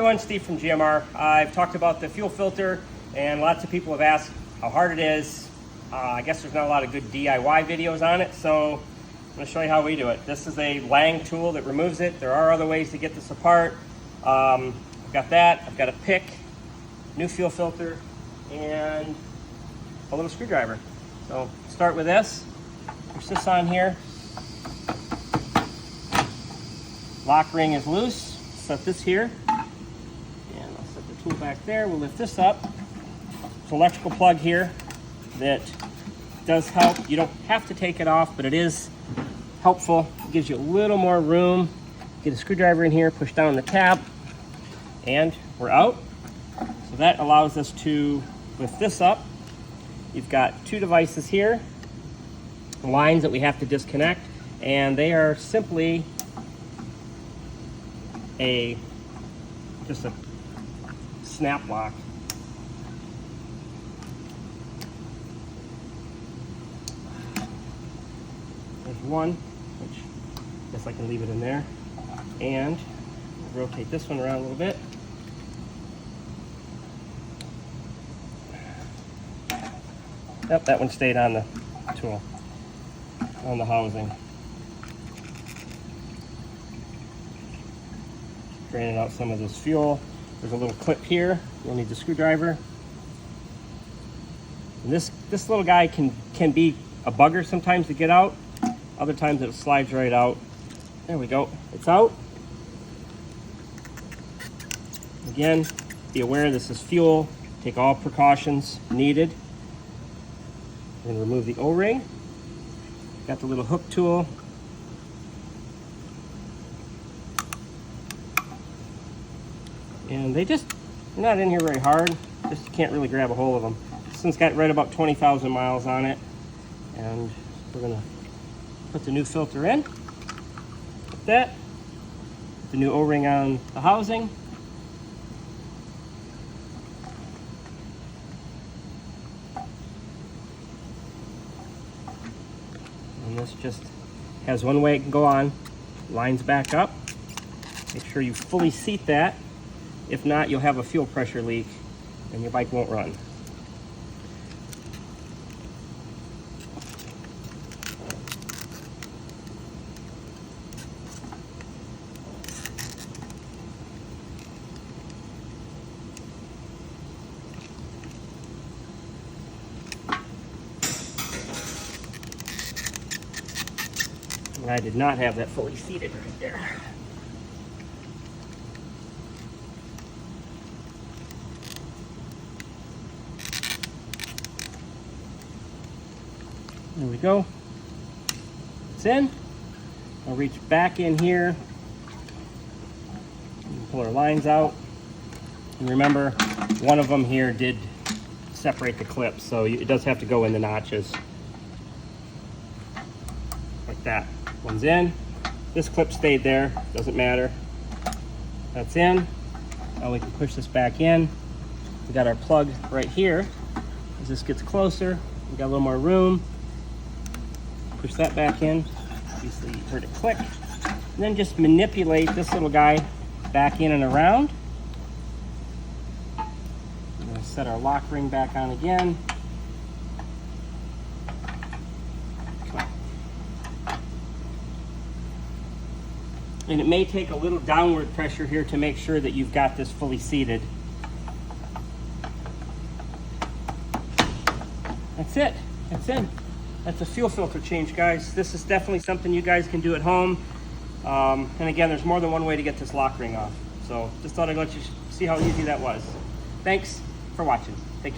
everyone, Steve from GMR. I've talked about the fuel filter and lots of people have asked how hard it is. I guess there's not a lot of good DIY videos on it, so I'm going to show you how we do it. This is a Lang tool that removes it. There are other ways to get this apart. I've got that. I've got a pick, new fuel filter, and a little screwdriver. So start with this. Push this on here. Lock ring is loose. Set this here. And I'll set the tool back there. We'll lift this up. It's an electrical plug here that does help. You don't have to take it off, but it is helpful. It gives you a little more room. Get a screwdriver in here, push down the tab, and we're out. So that allows us to lift this up. You've got two devices here, lines that we have to disconnect, and they are simply just a snap lock. There's one, which I guess I can leave it in there, and rotate this one around a little bit. Yep, that one stayed on the tool, on the housing. Draining out some of this fuel. There's a little clip here. You'll need the screwdriver. And this little guy can be a bugger sometimes to get out. Other times it slides right out. There we go. It's out. Again, be aware this is fuel. Take all precautions needed. And remove the O-ring. Got the little hook tool. And they're not in here very hard. Just you can't really grab a hold of them. This one's got right about 20,000 miles on it. And we're gonna put the new filter in. Like that. The new O-ring on the housing. And this just has one way it can go on. Lines back up. Make sure you fully seat that. If not, you'll have a fuel pressure leak and your bike won't run. And I did not have that fully seated right there. There we go. It's in. I'll reach back in here and pull our lines out. And remember, one of them here did separate the clips, so it does have to go in the notches. Like that. One's in. This clip stayed there. Doesn't matter. That's in. Now we can push this back in. We got our plug right here. As this gets closer, we got a little more room. Push that back in. Obviously, you heard it click. And then just manipulate this little guy back in and around. We're going to set our lock ring back on again. And it may take a little downward pressure here to make sure that you've got this fully seated. That's it. That's in. That's a fuel filter change, guys. This is definitely something you guys can do at home. And again, there's more than one way to get this lock ring off. So just thought I'd let you see how easy that was. Thanks for watching. Take care.